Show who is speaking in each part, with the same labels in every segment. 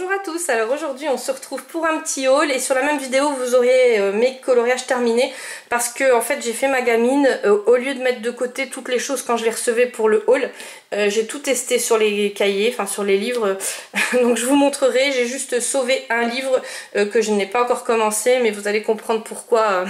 Speaker 1: Bonjour à tous, alors aujourd'hui on se retrouve pour un petit haul et sur la même vidéo vous aurez mes coloriages terminés parce que en fait j'ai fait ma gamine, au lieu de mettre de côté toutes les choses quand je les recevais pour le haul, j'ai tout testé sur les cahiers, enfin sur les livres, donc je vous montrerai. J'ai juste sauvé un livre que je n'ai pas encore commencé, mais vous allez comprendre pourquoi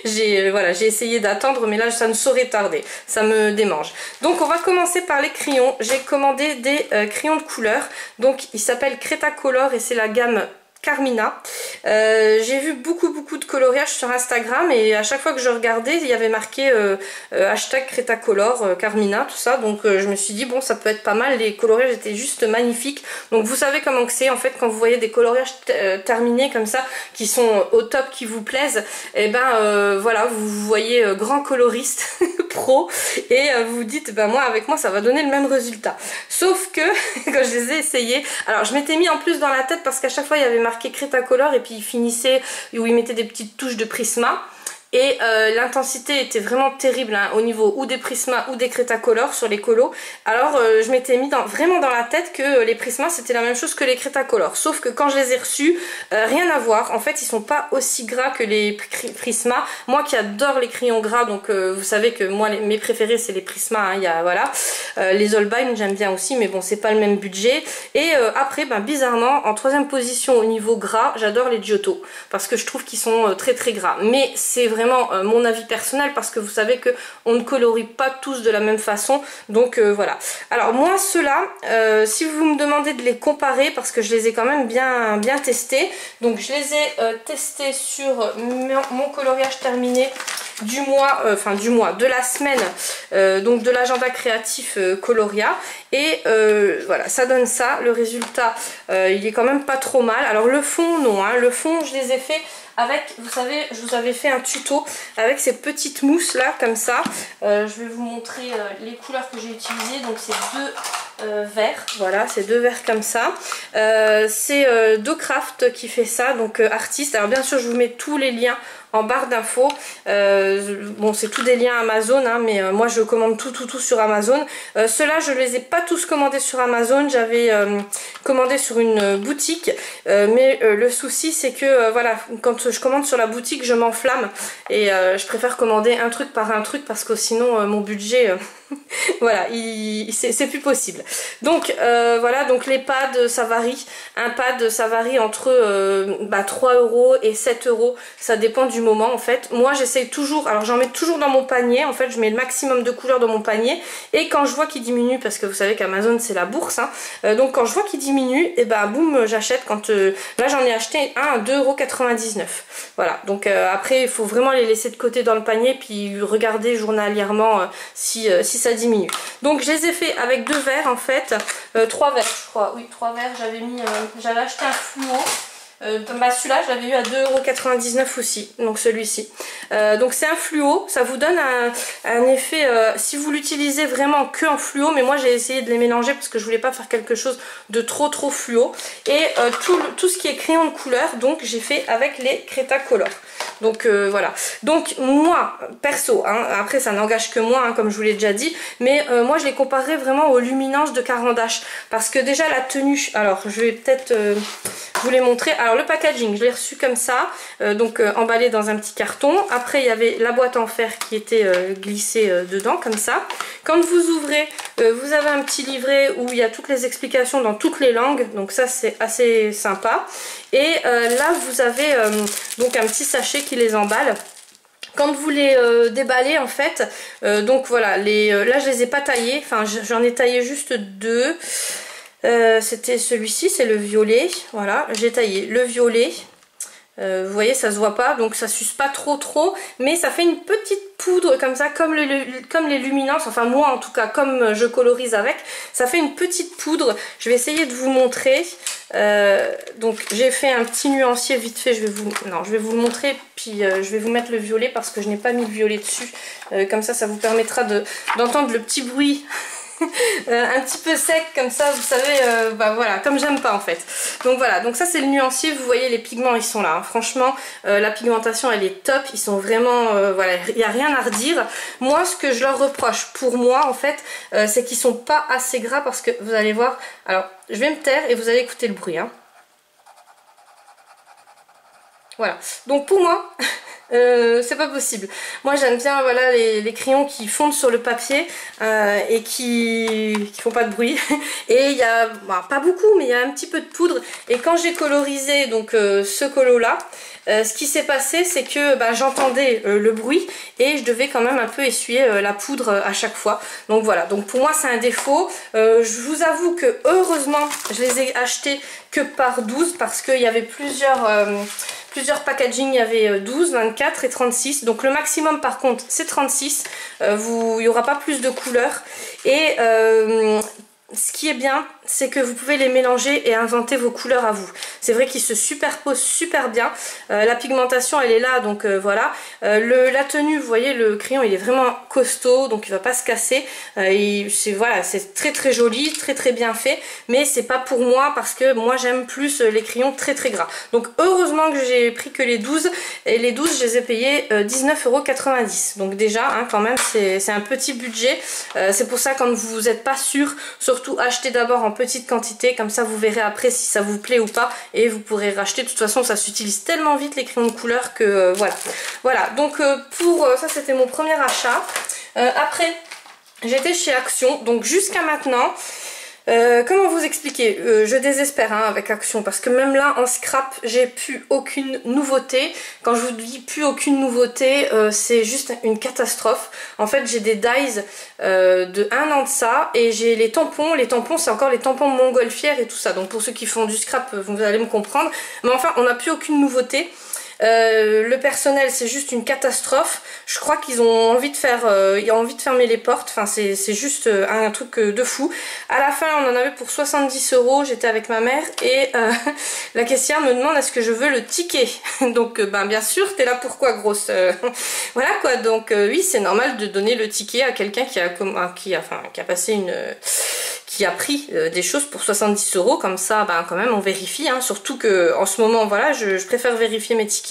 Speaker 1: j'ai essayé d'attendre, mais là ça ne saurait tarder, ça me démange. Donc on va commencer par les crayons. J'ai commandé des crayons de couleur, donc ils s'appellent Cretacolor et c'est la gamme Carmina. J'ai vu beaucoup de coloriages sur Instagram et à chaque fois que je regardais il y avait marqué hashtag Cretacolor, Carmina, tout ça, donc je me suis dit bon ça peut être pas mal, les coloriages étaient juste magnifiques. Donc vous savez comment que c'est en fait quand vous voyez des coloriages terminés comme ça qui sont au top, qui vous plaisent, et ben voilà, vous voyez grand coloriste pro et vous vous dites ben avec moi ça va donner le même résultat. Sauf que quand je les ai essayés, alors je m'étais mis en plus dans la tête parce qu'à chaque fois il y avait marqué Cretacolor et puis il finissait où il mettait des petites touches de Prisma. Et l'intensité était vraiment terrible hein, au niveau ou des Prisma ou des Cretacolor sur les colos. Alors je m'étais mis vraiment dans la tête que les Prisma c'était la même chose que les Cretacolor. Sauf que quand je les ai reçus, rien à voir. En fait ils sont pas aussi gras que les Prisma. Moi qui adore les crayons gras, donc vous savez que moi mes préférés c'est les Prisma. Hein, voilà. Les Holbein j'aime bien aussi, mais bon c'est pas le même budget. Et après ben, bizarrement en troisième position au niveau gras, j'adore les Giotto. Parce que je trouve qu'ils sont très gras. Mais c'est vraiment mon avis personnel parce que vous savez que on ne colorie pas tous de la même façon, donc voilà. Alors moi ceux-là, si vous me demandez de les comparer parce que je les ai quand même bien testés, donc je les ai testés sur mon coloriage terminé du mois, de la semaine, donc de l'agenda créatif Coloria, et voilà ça donne ça, le résultat il est quand même pas trop mal. Alors le fond non, hein, le fond je les ai fait avec, vous savez, je vous avais fait un tuto avec ces petites mousses là comme ça. Je vais vous montrer les couleurs que j'ai utilisées. Donc c'est deux verres, voilà, c'est deux verres comme ça. C'est Docraft qui fait ça, donc artiste. Alors bien sûr je vous mets tous les liens en barre d'infos. Bon c'est tous des liens Amazon hein, mais moi je commande tout sur Amazon. Ceux-là je les ai pas tous commandés sur Amazon, j'avais commandé sur une boutique, mais le souci c'est que voilà, quand je commande sur la boutique je m'enflamme et je préfère commander un truc par un truc parce que sinon mon budget voilà, c'est plus possible. Donc voilà, donc les pads ça varie. Un pad ça varie entre 3 € et 7 €, ça dépend du moment en fait. Moi j'essaye toujours, alors j'en mets toujours dans mon panier, en fait je mets le maximum de couleurs dans mon panier, et quand je vois qu'il diminue, parce que vous savez qu'Amazon c'est la bourse hein, donc quand je vois qu'il diminue, et bah boum j'achète. Quand là j'en ai acheté un à 2,99 €. Voilà, donc après il faut vraiment les laisser de côté dans le panier puis regarder journalièrement si ça diminue. Donc je les ai fait avec deux verres en fait, 3 verres je crois, oui 3 verres, j'avais acheté un fluo. Celui-là je l'avais eu à 2,99 € aussi, donc celui-ci. Donc c'est un fluo, ça vous donne un effet, si vous l'utilisez vraiment que en fluo, mais moi j'ai essayé de les mélanger parce que je voulais pas faire quelque chose de trop fluo. Et tout ce qui est crayon de couleur, donc j'ai fait avec les Cretacolor. Donc voilà, donc moi perso hein, après ça n'engage que moi hein, comme je vous l'ai déjà dit, mais moi je les comparerais vraiment aux luminances de Caran d'Ache parce que déjà la tenue, alors je vais peut-être vous les montrer. Alors le packaging je l'ai reçu comme ça, donc emballé dans un petit carton. Après il y avait la boîte en fer qui était glissée dedans comme ça. Quand vous ouvrez, vous avez un petit livret où il y a toutes les explications dans toutes les langues, donc ça c'est assez sympa. Et là vous avez donc un petit sachet qui les emballe. Quand vous les déballez en fait, donc voilà, là je les ai pas taillés, enfin j'en ai taillé juste deux. C'était celui-ci, c'est le violet, voilà, j'ai taillé le violet. Vous voyez ça se voit pas, donc ça suce pas trop, mais ça fait une petite poudre comme ça, comme les luminances, enfin moi en tout cas comme je colorise avec, ça fait une petite poudre. Je vais essayer de vous montrer. Donc j'ai fait un petit nuancier vite fait, je vais vous le montrer, puis je vais vous mettre le violet parce que je n'ai pas mis le violet dessus, comme ça vous permettra d'entendre le petit bruit un petit peu sec comme ça, vous savez, voilà, comme j'aime pas en fait. Donc voilà, donc ça c'est le nuancier, vous voyez les pigments ils sont là, hein. Franchement la pigmentation elle est top, ils sont vraiment, voilà, il n'y a rien à redire. Moi ce que je leur reproche pour moi en fait, c'est qu'ils sont pas assez gras parce que vous allez voir, alors je vais me taire et vous allez écouter le bruit, hein. Voilà, donc pour moi, c'est pas possible. Moi j'aime bien voilà, les crayons qui fondent sur le papier et qui font pas de bruit. Et il y a, bah, pas beaucoup, mais il y a un petit peu de poudre. Et quand j'ai colorisé donc ce colo là, ce qui s'est passé c'est que bah, j'entendais le bruit et je devais quand même un peu essuyer la poudre à chaque fois. Donc voilà, donc pour moi c'est un défaut. Je vous avoue que heureusement je les ai achetés que par 12 parce qu'il y avait plusieurs packaging, il y avait 12, 24 et 36. Donc le maximum par contre c'est 36. Il n'y aura pas plus de couleurs. Et ce qui est bien, c'est que vous pouvez les mélanger et inventer vos couleurs à vous. C'est vrai qu'ils se superposent super bien. La pigmentation elle est là, donc voilà. La tenue, vous voyez, le crayon il est vraiment costaud, donc il va pas se casser. Voilà, c'est très très joli, très très bien fait. Mais c'est pas pour moi parce que moi j'aime plus les crayons très très gras. Donc heureusement que j'ai pris que les 12. Et les 12 je les ai payés 19,90 €. Donc déjà, hein, quand même, c'est un petit budget. C'est pour ça quand vous n'êtes pas sûr, surtout achetez d'abord en petite quantité, comme ça vous verrez après si ça vous plaît ou pas et vous pourrez racheter. De toute façon ça s'utilise tellement vite les crayons de couleur que voilà. Donc pour ça c'était mon premier achat. Après j'étais chez Action, donc jusqu'à maintenant comment vous expliquer, je désespère hein, avec Action parce que même là en scrap j'ai plus aucune nouveauté. Quand je vous dis plus aucune nouveauté, c'est juste une catastrophe. En fait j'ai des dies de 1 an de ça et j'ai les tampons c'est encore les tampons montgolfières et tout ça. Donc pour ceux qui font du scrap vous allez me comprendre, mais enfin on n'a plus aucune nouveauté. Le personnel c'est juste une catastrophe. Je crois qu'ils ont envie de fermer les portes. Enfin c'est juste un truc de fou. À la fin on en avait pour 70 €. J'étais avec ma mère et la caissière me demande est-ce que je veux le ticket. Donc ben bien sûr t'es là pourquoi grosse. Voilà quoi. Donc oui c'est normal de donner le ticket à quelqu'un qui a passé qui a pris des choses pour 70 €, comme ça ben quand même on vérifie hein. Surtout que en ce moment voilà je préfère vérifier mes tickets.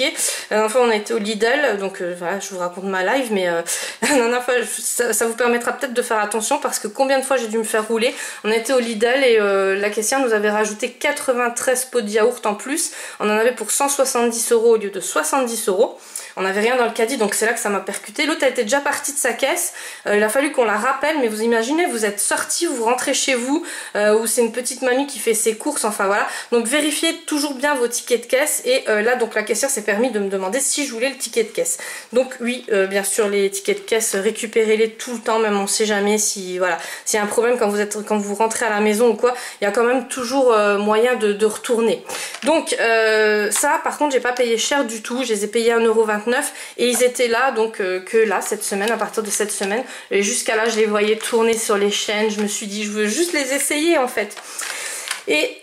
Speaker 1: Enfin on a été au Lidl, donc voilà je vous raconte ma live, mais la dernière fois ça vous permettra peut-être de faire attention parce que combien de fois j'ai dû me faire rouler. On a été au Lidl et la caissière nous avait rajouté 93 pots de yaourt en plus. On en avait pour 170 € au lieu de 70 €. On n'avait rien dans le caddie, donc c'est là que ça m'a percuté. L'autre elle était déjà partie de sa caisse, il a fallu qu'on la rappelle, mais vous imaginez, vous êtes sorti, vous rentrez chez vous, où c'est une petite mamie qui fait ses courses, enfin voilà. Donc vérifiez toujours bien vos tickets de caisse, et là donc la caissière s'est permis de me demander si je voulais le ticket de caisse. Donc oui, bien sûr les tickets de caisse, récupérez-les tout le temps, même on sait jamais si voilà, s'il y a un problème quand vous rentrez à la maison ou quoi, il y a quand même toujours moyen de retourner. Donc ça par contre j'ai pas payé cher du tout, je les ai payés 1,29 €. Et ils étaient là donc que là cette semaine, à partir de cette semaine, et jusqu'à là je les voyais tourner sur les chaînes. Je me suis dit je veux juste les essayer en fait. Et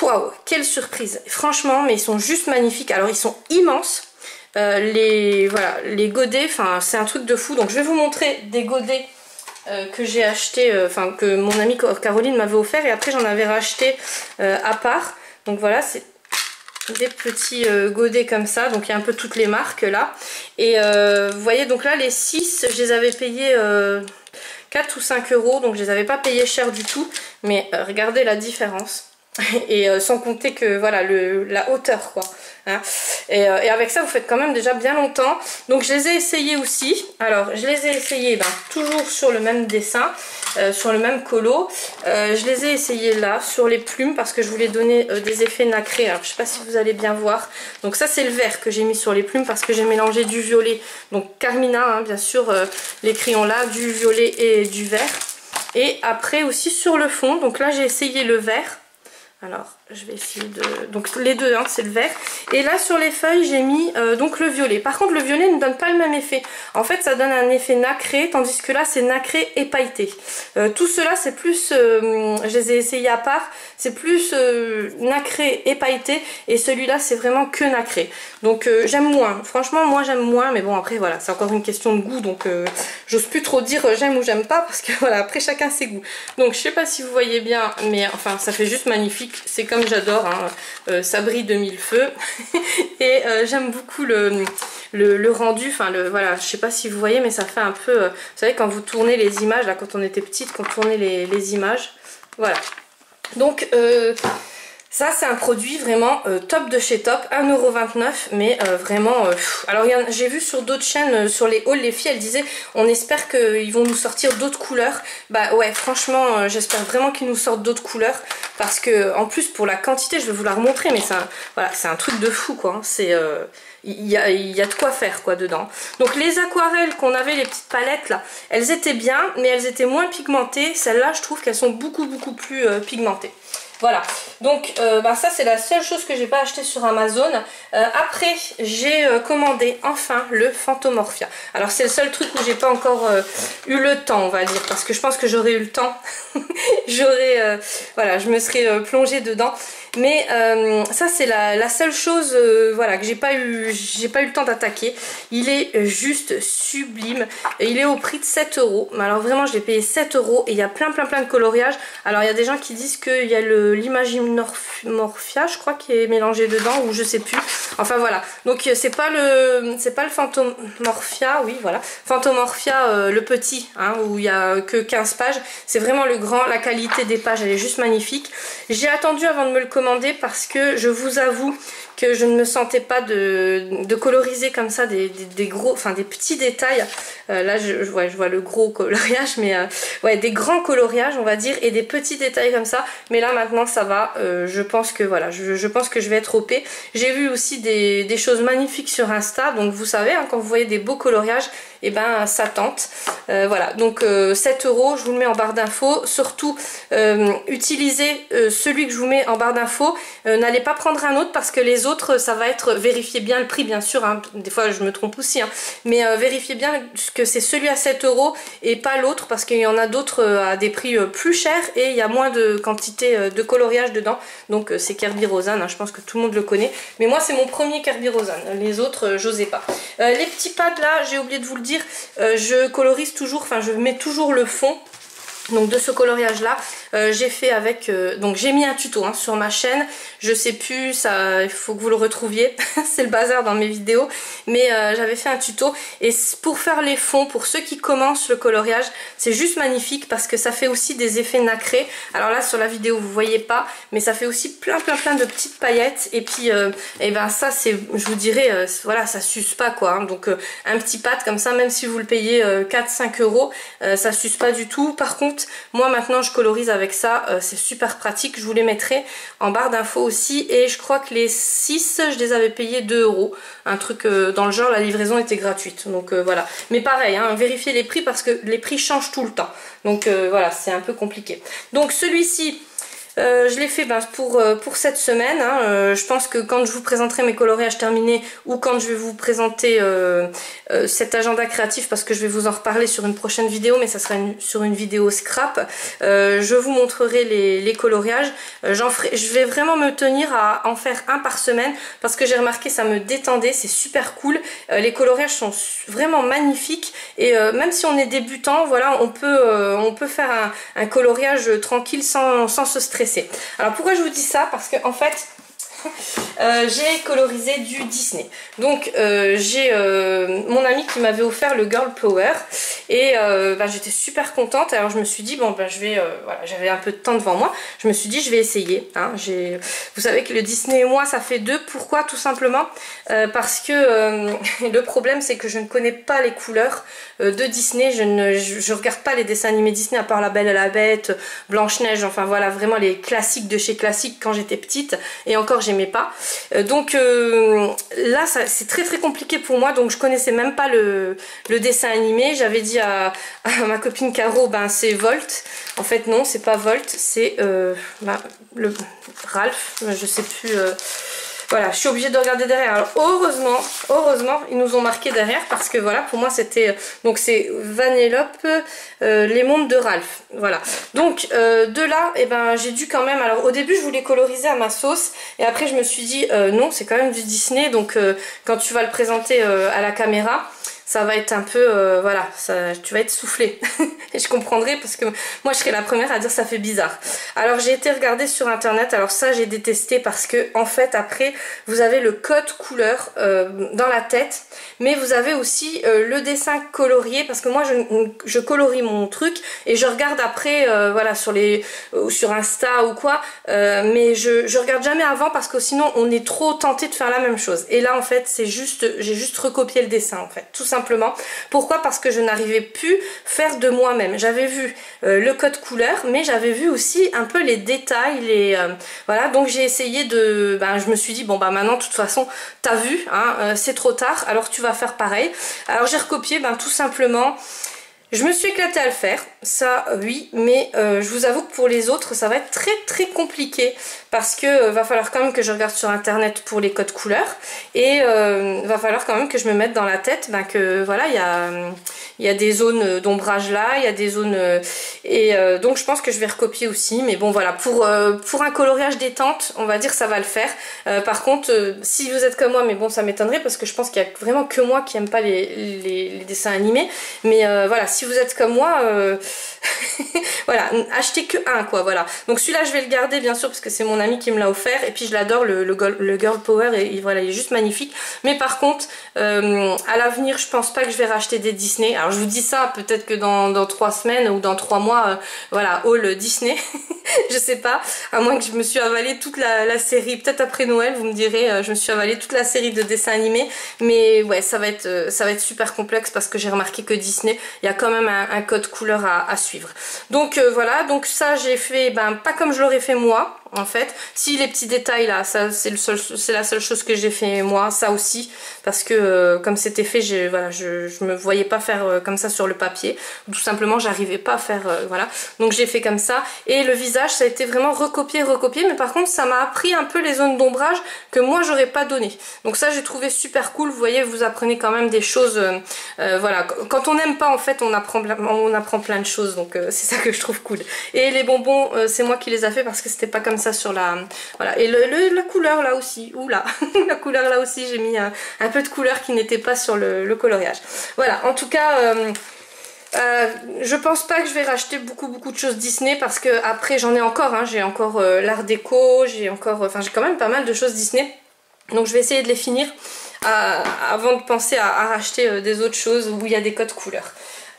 Speaker 1: waouh, quelle surprise, franchement, mais ils sont juste magnifiques. Alors ils sont immenses, les godets, enfin c'est un truc de fou. Donc je vais vous montrer des godets que j'ai acheté, enfin que mon amie Caroline m'avait offert, et après j'en avais racheté à part. Donc voilà, c'est des petits godets comme ça, donc il y a un peu toutes les marques là. Et vous voyez donc là les 6 je les avais payés 4 ou 5 €, donc je les avais pas payés cher du tout, mais regardez la différence. Et sans compter que voilà la hauteur quoi hein. Et avec ça vous faites quand même déjà bien longtemps. Donc je les ai essayés aussi. Alors je les ai essayés toujours sur le même dessin, sur le même colo. Je les ai essayés là sur les plumes parce que je voulais donner des effets nacrés. Alors je sais pas si vous allez bien voir. Donc ça c'est le vert que j'ai mis sur les plumes parce que j'ai mélangé du violet, donc Carmina hein, bien sûr, les crayons là, du violet et du vert. Et après aussi sur le fond, donc là j'ai essayé le vert. Alors je vais essayer de... Donc les deux hein, c'est le vert. Et là sur les feuilles j'ai mis donc le violet. Par contre le violet ne donne pas le même effet. En fait ça donne un effet nacré, tandis que là c'est nacré et pailleté. Tout cela c'est plus... je les ai essayés à part. C'est plus nacré et pailleté. Et celui-là c'est vraiment que nacré. Donc j'aime moins. Franchement moi j'aime moins. Mais bon après voilà, c'est encore une question de goût. Donc j'ose plus trop dire j'aime ou j'aime pas. Parce que voilà, après chacun ses goûts. Donc je sais pas si vous voyez bien. Mais enfin ça fait juste magnifique. C'est comme j'adore, hein. Ça brille de mille feux. Et j'aime beaucoup le rendu, enfin voilà, je sais pas si vous voyez, mais ça fait un peu, vous savez quand vous tournez les images, là quand on était petite, qu'on tournait les images, voilà. Donc Ça c'est un produit vraiment top de chez top, 1,29 €, mais vraiment... Alors j'ai vu sur d'autres chaînes, sur les hauls, les filles elles disaient on espère qu'ils vont nous sortir d'autres couleurs. Bah ouais, franchement j'espère vraiment qu'ils nous sortent d'autres couleurs, parce que en plus pour la quantité, je vais vous la remontrer, mais voilà, c'est un truc de fou quoi, hein. C'est... il y a de quoi faire quoi dedans. Donc les aquarelles qu'on avait, les petites palettes là, elles étaient bien, mais elles étaient moins pigmentées. Celles-là je trouve qu'elles sont beaucoup plus pigmentées. Voilà, donc ça c'est la seule chose que j'ai pas acheté sur Amazon. Après j'ai commandé enfin le Phantomorphia. Alors c'est le seul truc où j'ai pas encore eu le temps, on va dire, parce que je pense que j'aurais eu le temps. Voilà, je me serais plongée dedans. Mais ça c'est la seule chose voilà, que j'ai pas eu le temps d'attaquer. Il est juste sublime. Et il est au prix de 7 €. Mais alors vraiment je l'ai payé 7 € et il y a plein de coloriages. Alors il y a des gens qui disent qu'il y a l'Imaginomorphia, je crois, qui est mélangé dedans, ou je sais plus. Enfin voilà. Donc c'est pas le Phantomorphia, oui voilà. Phantomorphia le petit, hein, où il y a que 15 pages. C'est vraiment le grand. La qualité des pages elle est juste magnifique. J'ai attendu avant de me le commander parce que je vous avoue que je ne me sentais pas de coloriser comme ça des gros, enfin des petits détails. Là je vois le gros coloriage, mais ouais, des grands coloriages on va dire, et des petits détails comme ça. Mais là maintenant ça va, je pense que voilà, je pense que je vais être OP. J'ai vu aussi des choses magnifiques sur Insta, donc vous savez, hein, quand vous voyez des beaux coloriages, et ben ça tente. Voilà, donc 7 €, je vous le mets en barre d'infos. Surtout utilisez celui que je vous mets en barre d'infos, n'allez pas prendre un autre, parce que les autres ça va être, vérifiez bien le prix bien sûr, hein. Des fois je me trompe aussi, hein. Mais vérifiez bien que c'est celui à 7 € et pas l'autre, parce qu'il y en a d'autres à des prix plus chers et il y a moins de quantité de coloriage dedans. Donc c'est Kerby Rosan, hein, je pense que tout le monde le connaît, mais moi c'est mon premier Kerby Rosan, les autres j'osais pas. Les petits pads là, j'ai oublié de vous le dire, je colorise toujours, enfin je mets toujours le fond. Donc de ce coloriage là, j'ai fait avec, donc j'ai mis un tuto, hein, sur ma chaîne, je sais plus, ça, il faut que vous le retrouviez, c'est le bazar dans mes vidéos, mais j'avais fait un tuto, et pour faire les fonds, pour ceux qui commencent le coloriage, c'est juste magnifique, parce que ça fait aussi des effets nacrés. Alors là sur la vidéo vous voyez pas, mais ça fait aussi plein de petites paillettes, et puis et ben ça c'est, je vous dirais, voilà, ça suce pas quoi, hein. Donc un petit pad comme ça, même si vous le payez 4-5 €, ça suce pas du tout. Par contre moi maintenant je colorise avec ça, c'est super pratique. Je vous les mettrai en barre d'infos aussi, et je crois que les 6 je les avais payés 2 €, un truc dans le genre, la livraison était gratuite, donc voilà. Mais pareil, hein, vérifiez les prix, parce que les prix changent tout le temps, donc voilà, c'est un peu compliqué. Donc celui-ci je l'ai fait pour cette semaine, hein. Je pense que quand je vous présenterai mes coloriages terminés, ou quand je vais vous présenter cet agenda créatif, parce que je vais vous en reparler sur une prochaine vidéo, mais ça sera sur une vidéo scrap, je vous montrerai les coloriages. Je vais vraiment me tenir à en faire un par semaine, parce que j'ai remarqué ça me détendait, c'est super cool. Les coloriages sont vraiment magnifiques, et même si on est débutant, voilà, on peut faire un coloriage tranquille sans se stresser. Alors pourquoi je vous dis ça? Parce que en fait j'ai colorisé du Disney. Donc j'ai mon ami qui m'avait offert le Girl Power, et j'étais super contente. Alors je me suis dit bon je vais voilà, j'avais un peu de temps devant moi, je me suis dit je vais essayer, hein. Vous savez que le Disney et moi ça fait deux. Pourquoi? Tout simplement parce que le problème c'est que je ne connais pas les couleurs de Disney. Je regarde pas les dessins animés Disney, à part La Belle et la Bête, Blanche-Neige, enfin voilà, vraiment les classiques de chez classiques quand j'étais petite, et encore j'aimais pas. Donc là c'est très compliqué pour moi, donc je connaissais même pas le dessin animé. J'avais dit à ma copine Caro, c'est Volt. En fait non, c'est pas Volt, c'est le Ralph, je sais plus. Voilà, je suis obligée de regarder derrière. Alors heureusement, ils nous ont marqué derrière, parce que voilà, pour moi c'était, donc c'est Vanellope, les mondes de Ralph. Voilà. Donc de là, j'ai dû quand même. Alors au début, je voulais coloriser à ma sauce, et après je me suis dit non, c'est quand même du Disney, donc quand tu vas le présenter à la caméra, ça va être un peu, voilà, tu vas être soufflé. Et je comprendrai parce que moi je serais la première à dire ça fait bizarre. Alors j'ai été regarder sur internet, alors ça j'ai détesté parce que en fait après vous avez le code couleur dans la tête, mais vous avez aussi le dessin colorié, parce que moi je colorie mon truc et je regarde après voilà sur Insta ou quoi, mais je regarde jamais avant parce que sinon on est trop tenté de faire la même chose. Et là en fait j'ai juste recopié le dessin en fait, tout simplement. Pourquoi? Parce que je n'arrivais plus faire de moi-même. J'avais vu le code couleur, mais j'avais vu aussi un peu les détails, voilà, donc j'ai essayé de, je me suis dit bon maintenant de toute façon t'as vu, hein, c'est trop tard, alors tu vas faire pareil. Alors j'ai recopié tout simplement. Je me suis éclatée à le faire, ça oui, mais je vous avoue que pour les autres ça va être très très compliqué parce que va falloir quand même que je regarde sur internet pour les codes couleurs et va falloir quand même que je me mette dans la tête que voilà, il y a des zones d'ombrage là, il y a des zones donc je pense que je vais recopier aussi, mais bon voilà, pour un coloriage détente on va dire ça va le faire. Par contre si vous êtes comme moi, mais bon ça m'étonnerait parce que je pense qu'il y a vraiment que moi qui aime pas les dessins animés, mais voilà, si vous êtes comme moi, voilà, achetez que un quoi, voilà. Donc celui-là je vais le garder bien sûr parce que c'est mon ami qui me l'a offert et puis je l'adore, le Girl Power, et voilà, il est juste magnifique. Mais par contre à l'avenir je pense pas que je vais racheter des Disney. Alors je vous dis ça, peut-être que dans 3 semaines ou dans 3 mois, voilà, haul Disney, je sais pas, à moins que je me suis avalé toute la série, peut-être après Noël vous me direz, je me suis avalé toute la série de dessins animés, mais ouais ça va être super complexe parce que j'ai remarqué que Disney, il y a quand même un code couleur à suivre. Donc voilà, donc ça j'ai fait pas comme je l'aurais fait moi en fait. Si les petits détails là, ça c'est la seule chose que j'ai fait moi, ça aussi, parce que comme c'était fait, voilà, je me voyais pas faire comme ça sur le papier, tout simplement j'arrivais pas à faire voilà, donc j'ai fait comme ça. Et le visage ça a été vraiment recopié, mais par contre ça m'a appris un peu les zones d'ombrage que moi j'aurais pas donné, donc ça j'ai trouvé super cool. Vous voyez, vous apprenez quand même des choses, voilà, quand on n'aime pas en fait on apprend plein de choses, donc c'est ça que je trouve cool. Et les bonbons c'est moi qui les ai fait parce que c'était pas comme ça sur la, voilà. Et la couleur là aussi, oula, la couleur là aussi j'ai mis un peu de couleur qui n'était pas sur le coloriage. Voilà, en tout cas je pense pas que je vais racheter beaucoup de choses Disney parce que après j'en ai encore, hein, j'ai encore l'art déco, j'ai quand même pas mal de choses Disney, donc je vais essayer de les finir avant de penser à racheter des autres choses où il y a des codes couleurs.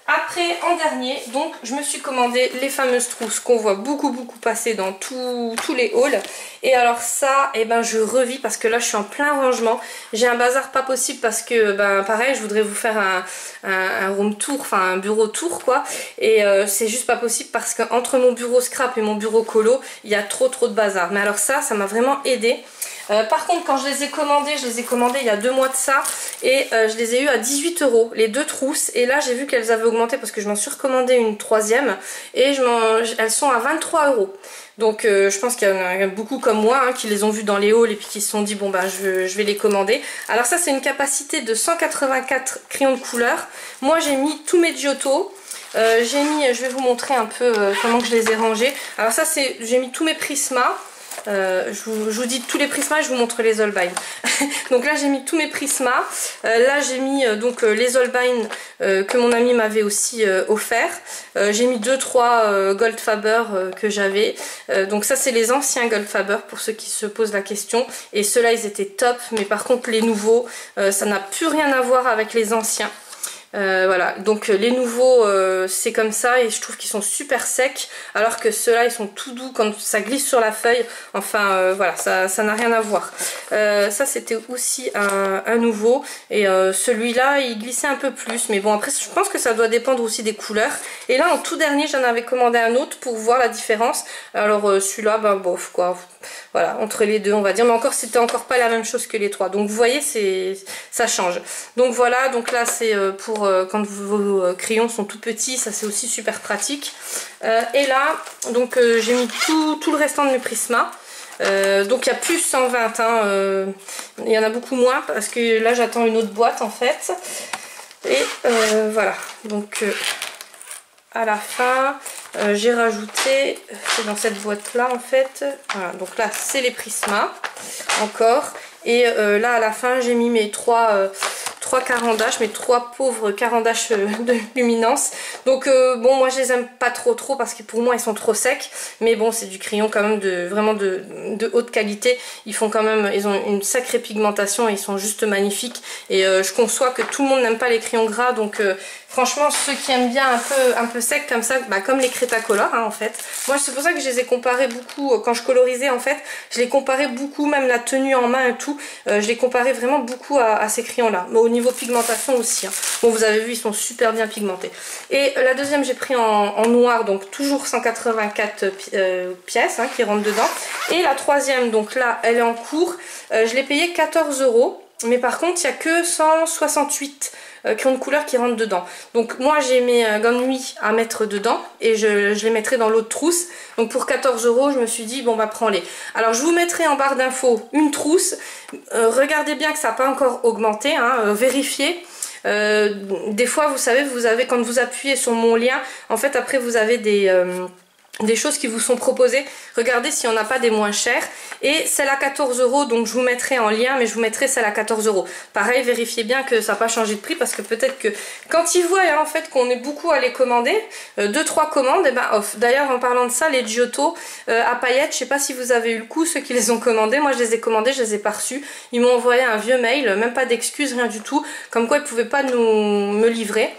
Speaker 1: Après, en dernier, donc je me suis commandé les fameuses trousses qu'on voit beaucoup passer dans tous les hauls. Et alors ça, je revis parce que là je suis en plein rangement. J'ai un bazar pas possible parce que pareil, je voudrais vous faire un room tour, enfin un bureau tour quoi. Et c'est juste pas possible parce qu'entre mon bureau scrap et mon bureau colo, il y a trop de bazar. Mais alors ça m'a vraiment aidé. Par contre quand je les ai commandés il y a 2 mois de ça et je les ai eu à 18 € les 2 trousses, et là j'ai vu qu'elles avaient augmenté parce que je m'en suis recommandé une 3e et elles sont à 23 €. Donc je pense qu'il y en a beaucoup comme moi hein, qui les ont vues dans les hauls et puis qui se sont dit bon je vais les commander. Alors ça c'est une capacité de 184 crayons de couleur. Moi j'ai mis tous mes Giotto. Je vais vous montrer un peu comment que je les ai rangés. Alors ça j'ai mis tous mes Prisma. Je vous dis tous les Prisma et je vous montre les Holbein. Donc là j'ai mis tous mes Prisma. Là j'ai mis donc les Holbein que mon ami m'avait aussi offert. J'ai mis 2-3 Goldfaber que j'avais. Donc ça c'est les anciens Goldfaber pour ceux qui se posent la question. Et ceux-là ils étaient top, mais par contre les nouveaux ça n'a plus rien à voir avec les anciens. Voilà, donc les nouveaux c'est comme ça et je trouve qu'ils sont super secs, alors que ceux-là ils sont tout doux quand ça glisse sur la feuille. Enfin voilà, ça n'a rien à voir. Ça c'était aussi un nouveau, et celui-là il glissait un peu plus, mais bon après je pense que ça doit dépendre aussi des couleurs. Et là en tout dernier j'en avais commandé un autre pour voir la différence. Alors celui-là bof quoi, voilà, entre les deux on va dire, mais encore c'était encore pas la même chose que les 3, donc vous voyez ça change. Donc voilà, donc là c'est pour quand vos crayons sont tout petits, ça c'est aussi super pratique. Et là donc j'ai mis tout le restant de mes Prisma. Donc il y a plus 120 hein, il y en a beaucoup moins parce que là j'attends une autre boîte en fait. Et voilà, donc à la fin j'ai rajouté, c'est dans cette boîte là en fait, voilà, donc là c'est les Prisma encore, et là à la fin j'ai mis mes trois 3 carandaches, mais 3 pauvres carandaches de luminance. Donc bon, moi je les aime pas trop parce que pour moi ils sont trop secs, mais bon, c'est du crayon quand même vraiment de haute qualité. Ils font quand même, ils ont une sacrée pigmentation et ils sont juste magnifiques. Et je conçois que tout le monde n'aime pas les crayons gras, donc franchement ceux qui aiment bien un peu sec comme ça, bah, comme les Cretacolor hein, en fait. Moi c'est pour ça que je les ai comparés beaucoup quand je colorisais en fait. Je les comparais beaucoup, même la tenue en main et tout. Je les comparais vraiment beaucoup à ces crayons là. Mais au niveau pigmentation aussi. Hein. Bon, vous avez vu, ils sont super bien pigmentés. Et la deuxième j'ai pris en noir, donc toujours 184 pièces hein, qui rentrent dedans. Et la troisième, donc là elle est en cours. Je l'ai payé 14 €. Mais par contre il n'y a que 168 crayons de couleur qui rentrent dedans. Donc moi j'ai mes gants de nuit à mettre dedans et je les mettrai dans l'autre trousse. Donc pour 14 € je me suis dit bon bah prends-les. Alors je vous mettrai en barre d'infos une trousse. Regardez bien que ça n'a pas encore augmenté, hein, vérifiez. Des fois vous savez, quand vous appuyez sur mon lien, en fait après vous avez des choses qui vous sont proposées. Regardez s'il n'y en a pas des moins chères. Et celle à 14 €, donc je vous mettrai en lien, mais je vous mettrai celle à 14 €. Pareil, vérifiez bien que ça n'a pas changé de prix, parce que peut-être que quand ils voient hein, en fait qu'on est beaucoup à les commander, 2-3 commandes, et ben off. D'ailleurs en parlant de ça, les Giotto à paillettes, je sais pas si vous avez eu le coup, ceux qui les ont commandés, moi je les ai commandés, je les ai pas reçus. Ils m'ont envoyé un vieux mail, même pas d'excuses, rien du tout, comme quoi ils pouvaient pas me livrer.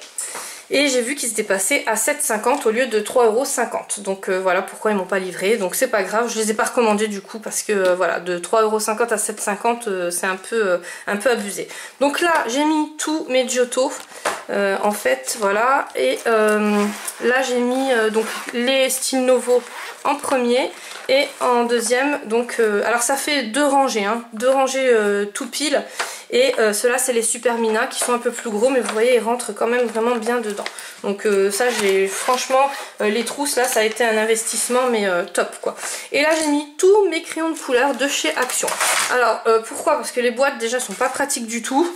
Speaker 1: Et j'ai vu qu'ils étaient passés à 7,50 € au lieu de 3,50 €. Donc voilà pourquoi ils m'ont pas livré. Donc c'est pas grave, je les ai pas recommandés du coup parce que voilà, de 3,50 € à 7,50 € c'est un peu abusé. Donc là j'ai mis tous mes Giotto en fait, voilà. Et là j'ai mis donc les Style Novo en premier et en deuxième. Donc alors ça fait deux rangées, hein, deux rangées tout pile. Et ceux-là c'est les Super Mina qui sont un peu plus gros, mais vous voyez ils rentrent quand même vraiment bien dedans. Donc ça j'ai franchement les trousses là ça a été un investissement mais top quoi. Et là j'ai mis tous mes crayons de couleur de chez Action. Alors pourquoi? Parce que les boîtes déjà sont pas pratiques du tout.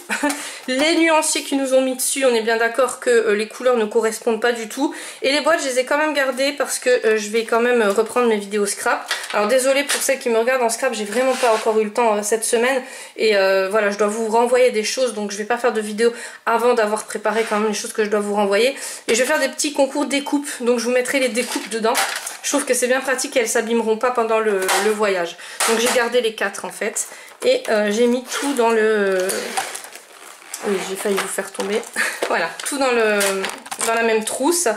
Speaker 1: Les nuanciers qui nous ont mis dessus, on est bien d'accord que les couleurs ne correspondent pas du tout. Et les boîtes je les ai quand même gardées parce que je vais quand même reprendre mes vidéos scrap. Alors désolée pour celles qui me regardent en scrap, j'ai vraiment pas encore eu le temps cette semaine. Et voilà, je dois vous renvoyer des choses, donc je vais pas faire de vidéo avant d'avoir préparé quand même les choses que je dois vous renvoyer. Et je vais faire des petits concours découpes, donc je vous mettrai les découpes dedans. Je trouve que c'est bien pratique et elles s'abîmeront pas pendant le voyage. Donc j'ai gardé les 4 en fait. Et j'ai mis tout dans le... Oui, j'ai failli vous faire tomber. Voilà, tout dans la même trousse.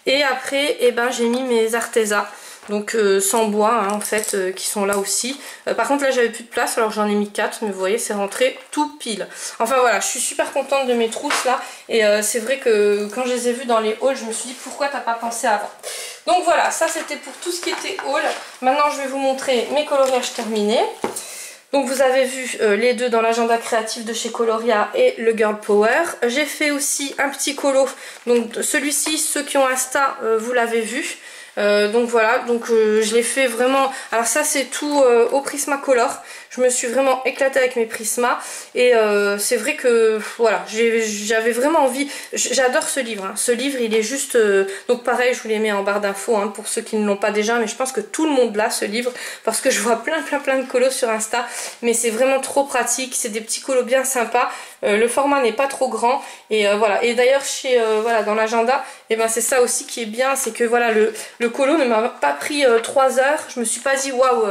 Speaker 1: Et après, eh ben, j'ai mis mes Arteza. Donc sans bois hein, en fait qui sont là aussi. Par contre là j'avais plus de place, alors j'en ai mis 4, mais vous voyez c'est rentré tout pile. Enfin voilà, je suis super contente de mes trousses là. Et c'est vrai que quand je les ai vues dans les hauls, je me suis dit pourquoi t'as pas pensé avant. Donc voilà, ça c'était pour tout ce qui était haul. Maintenant je vais vous montrer mes coloriages terminés. Donc vous avez vu les deux dans l'agenda créatif de chez Coloria et le Girl Power. J'ai fait aussi un petit colo. Donc celui-ci, ceux qui ont Insta, vous l'avez vu. Donc voilà, donc je l'ai fait vraiment, alors ça c'est tout au Prismacolor. Je me suis vraiment éclatée avec mes Prisma. Et c'est vrai que voilà, j'avais vraiment envie. J'adore ce livre hein. Ce livre il est juste donc pareil, je vous les mets en barre d'infos hein, pour ceux qui ne l'ont pas déjà. Mais je pense que tout le monde l'a ce livre, parce que je vois plein de colos sur Insta. Mais c'est vraiment trop pratique, c'est des petits colos bien sympas. Le format n'est pas trop grand. Et voilà, et d'ailleurs chez voilà, dans l'agenda, et ben c'est ça aussi qui est bien, c'est que voilà, le colo ne m'a pas pris 3 heures. Je me suis pas dit waouh,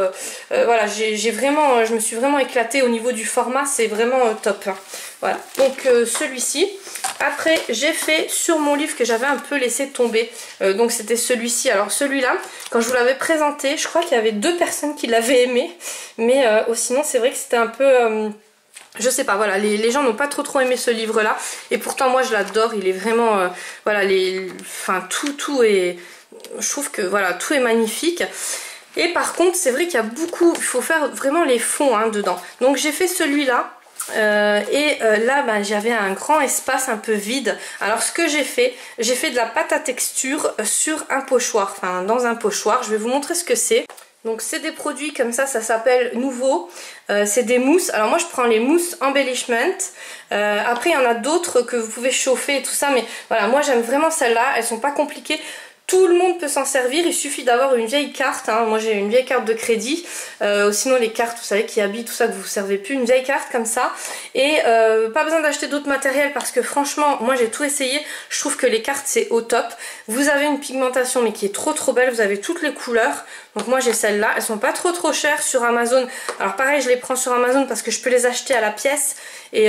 Speaker 1: voilà, je me suis vraiment éclatée au niveau du format, c'est vraiment top hein. Voilà, donc celui-ci. Après j'ai fait sur mon livre que j'avais un peu laissé tomber, donc c'était celui-ci. Alors celui-là, quand je vous l'avais présenté, je crois qu'il y avait 2 personnes qui l'avaient aimé, mais sinon c'est vrai que c'était un peu... je sais pas, voilà, les gens n'ont pas trop aimé ce livre là, et pourtant moi je l'adore, il est vraiment, voilà, enfin tout est, je trouve que voilà, tout est magnifique. Et par contre c'est vrai qu'il y a beaucoup, il faut faire vraiment les fonds hein, dedans. Donc j'ai fait celui-là. Là ben, j'avais un grand espace un peu vide. Alors ce que j'ai fait de la pâte à texture sur un pochoir, enfin dans un pochoir. Je vais vous montrer ce que c'est. Donc c'est des produits comme ça s'appelle Nouveau. C'est des mousses. Alors moi je prends les mousses embellishment. Après il y en a d'autres que vous pouvez chauffer et tout ça, mais voilà, moi j'aime vraiment celles-là. Elles sont pas compliquées. Tout le monde peut s'en servir, il suffit d'avoir une vieille carte, hein. Moi j'ai une vieille carte de crédit, sinon les cartes vous savez qui habillent tout ça que vous ne servez plus, une vieille carte comme ça, et pas besoin d'acheter d'autres matériels parce que franchement moi j'ai tout essayé, je trouve que les cartes c'est au top. Vous avez une pigmentation mais qui est trop belle, vous avez toutes les couleurs, donc moi j'ai celle-là, elles sont pas trop chères sur Amazon, alors pareil je les prends sur Amazon parce que je peux les acheter à la pièce, et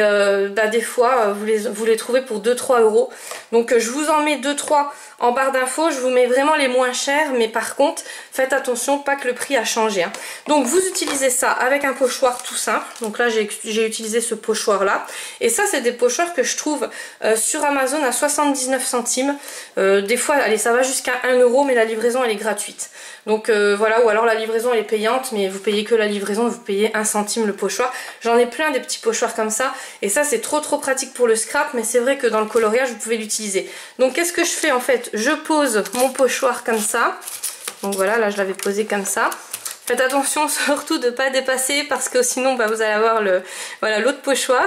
Speaker 1: des fois vous les trouvez pour 2-3 euros, donc je vous en mets 2-3 en barre d'infos, je vous mets vraiment les moins chers, mais par contre faites attention pas que le prix a changé, hein. Donc vous utilisez ça avec un pochoir tout simple, donc là j'ai utilisé ce pochoir là, et ça c'est des pochoirs que je trouve sur Amazon à 79 centimes, des fois allez ça va jusqu'à 1 euro, mais la livraison elle est gratuite, donc voilà, ou alors la livraison elle est payante, mais vous payez que la livraison, vous payez 1 centime le pochoir. J'en ai plein des petits pochoirs comme ça, et ça c'est trop pratique pour le scrap, mais c'est vrai que dans le coloriage vous pouvez l'utiliser. Donc qu'est-ce que je fais en fait? Je pose mon pochoir comme ça, donc voilà, là je l'avais posé comme ça. Faites attention surtout de ne pas dépasser parce que sinon bah, vous allez avoir l'autre pochoir.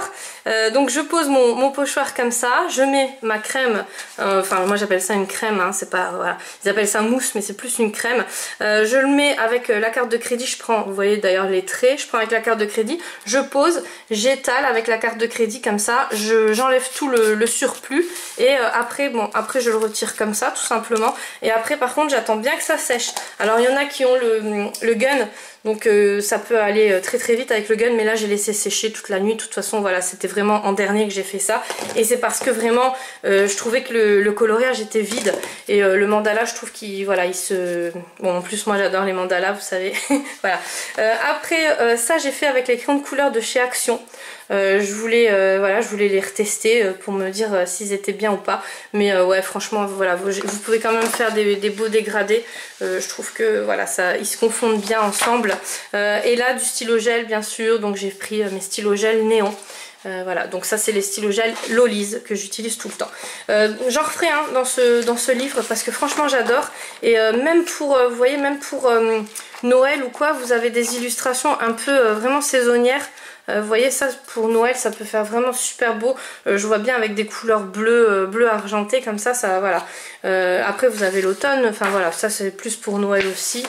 Speaker 1: Donc je pose mon pochoir comme ça, je mets ma crème, enfin moi j'appelle ça une crème, hein, c'est pas, voilà, ils appellent ça mousse mais c'est plus une crème. Je le mets avec la carte de crédit, je prends, vous voyez d'ailleurs les traits, je prends avec la carte de crédit, je pose, j'étale avec la carte de crédit comme ça, j'enlève tout le surplus, et après je le retire comme ça tout simplement, et après par contre j'attends bien que ça sèche. Alors il y en a qui ont le gun, donc ça peut aller très vite avec le gun, mais là j'ai laissé sécher toute la nuit. De toute façon voilà, c'était vraiment en dernier que j'ai fait ça, et c'est parce que vraiment je trouvais que le coloriage était vide, et le mandala je trouve qu'il voilà, il se... Bon en plus moi j'adore les mandalas vous savez. Voilà. Après ça j'ai fait avec les crayons de couleur de chez Action. Je voulais les retester pour me dire s'ils étaient bien ou pas, mais ouais franchement voilà, vous pouvez quand même faire des beaux dégradés. Je trouve que voilà, ça, ils se confondent bien ensemble. Et là du stylo gel bien sûr, donc j'ai pris mes stylos gel néon. Voilà, donc ça c'est les stylos gel Lolise que j'utilise tout le temps. J'en referai un dans ce livre parce que franchement j'adore, et même pour, vous voyez, même pour Noël ou quoi, vous avez des illustrations un peu vraiment saisonnières. Vous voyez, ça pour Noël ça peut faire vraiment super beau. Je vois bien avec des couleurs bleu argenté comme ça voilà. Après vous avez l'automne, enfin voilà, ça c'est plus pour Noël aussi.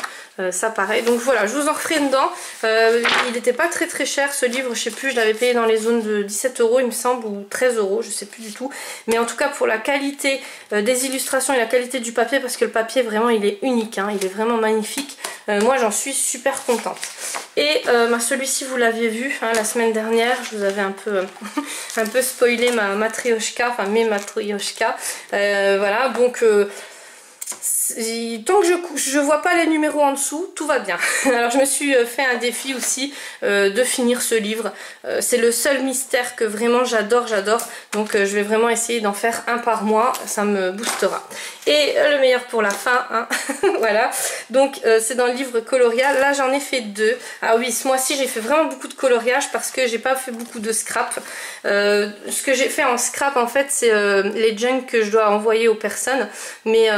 Speaker 1: Ça pareil, donc voilà, je vous en referai dedans. Il n'était pas très cher ce livre, je sais plus, je l'avais payé dans les zones de 17 euros il me semble, ou 13 euros, je sais plus du tout, mais en tout cas pour la qualité des illustrations et la qualité du papier, parce que le papier vraiment il est unique, hein, il est vraiment magnifique. Moi j'en suis super contente. Et celui-ci vous l'aviez vu hein, la semaine dernière, je vous avais un peu spoilé ma matryoshka, enfin mes matryoshka. Voilà, donc tant que je vois pas les numéros en dessous, tout va bien. Alors je me suis fait un défi aussi de finir ce livre. C'est le seul mystère que vraiment j'adore. Donc je vais vraiment essayer d'en faire un par mois, ça me boostera. Et le meilleur pour la fin, hein. Voilà. Donc c'est dans le livre colorial. Là j'en ai fait 2. Ah oui, ce mois-ci j'ai fait vraiment beaucoup de coloriage parce que j'ai pas fait beaucoup de scrap. Ce que j'ai fait en scrap en fait c'est les junk que je dois envoyer aux personnes. Mais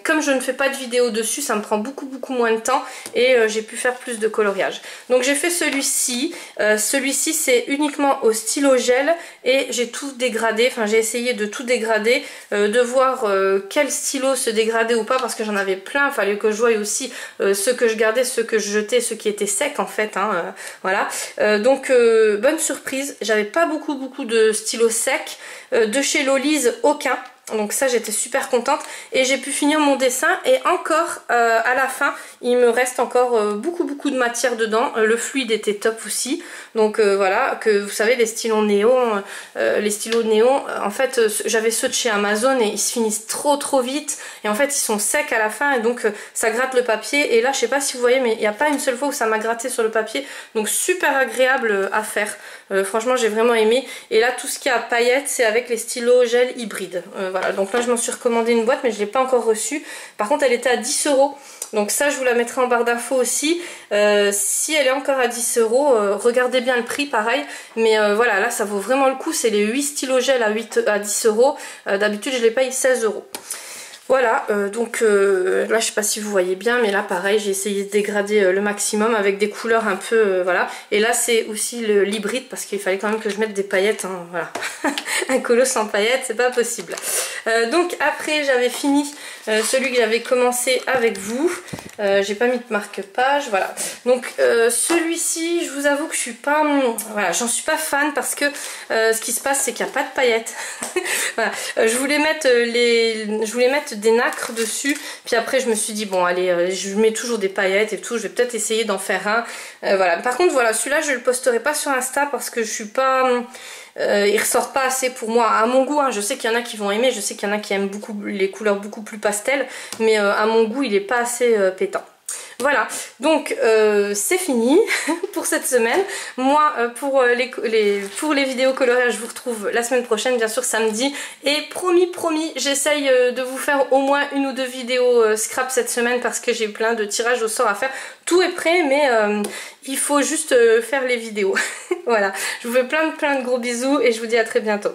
Speaker 1: comme je ne fais pas de vidéo dessus, ça me prend beaucoup moins de temps, et j'ai pu faire plus de coloriage. Donc j'ai fait celui-ci. Celui-ci c'est uniquement au stylo gel, et j'ai tout dégradé, enfin j'ai essayé de tout dégrader, de voir quel stylo se dégradait ou pas, parce que j'en avais plein, il fallait que je voie aussi ceux que je gardais, ceux que je jetais, ceux qui étaient secs en fait, hein, voilà. Donc bonne surprise, j'avais pas beaucoup de stylos secs, de chez Lolise aucun. Donc ça j'étais super contente, et j'ai pu finir mon dessin, et encore à la fin il me reste encore beaucoup de matière dedans. Le fluide était top aussi, donc voilà, que vous savez les stylos néon, en fait j'avais ceux de chez Amazon et ils se finissent trop vite, et en fait ils sont secs à la fin, et donc ça gratte le papier. Et là je sais pas si vous voyez, mais il n'y a pas une seule fois où ça m'a gratté sur le papier, donc super agréable à faire. Franchement j'ai vraiment aimé. Et là tout ce qui a paillettes c'est avec les stylos gel hybrides. Voilà, donc là je m'en suis recommandé une boîte, mais je ne l'ai pas encore reçue. Par contre elle était à 10 euros, donc ça je vous la mettrai en barre d'infos aussi. Si elle est encore à 10 euros, regardez bien le prix pareil, mais voilà, là ça vaut vraiment le coup. C'est les 8 stylos gel à 10 euros. D'habitude je les paye 16 euros. Voilà, donc là je sais pas si vous voyez bien, mais là pareil j'ai essayé de dégrader le maximum avec des couleurs un peu, voilà. Et là c'est aussi l'hybride parce qu'il fallait quand même que je mette des paillettes, hein, voilà. Un colo sans paillettes, c'est pas possible. Donc après j'avais fini celui que j'avais commencé avec vous. J'ai pas mis de marque-page, voilà. Donc celui-ci, je vous avoue que je suis pas, voilà, j'en suis pas fan parce que ce qui se passe c'est qu'il n'y a pas de paillettes. Voilà. Je voulais mettre des nacres dessus, puis après je me suis dit bon allez, je mets toujours des paillettes et tout, je vais peut-être essayer d'en faire un. Voilà. Par contre voilà, celui-là je le posterai pas sur Insta parce que je suis pas... il ressort pas assez pour moi, à mon goût, hein. Je sais qu'il y en a qui vont aimer, je sais qu'il y en a qui aiment beaucoup les couleurs beaucoup plus pastel, mais à mon goût il est pas assez pétant. Voilà, donc c'est fini pour cette semaine. Moi, pour les vidéos coloriage, je vous retrouve la semaine prochaine, bien sûr samedi. Et promis, j'essaye de vous faire au moins une ou deux vidéos scrap cette semaine parce que j'ai plein de tirages au sort à faire. Tout est prêt, mais il faut juste faire les vidéos. Voilà, je vous fais plein de gros bisous et je vous dis à très bientôt.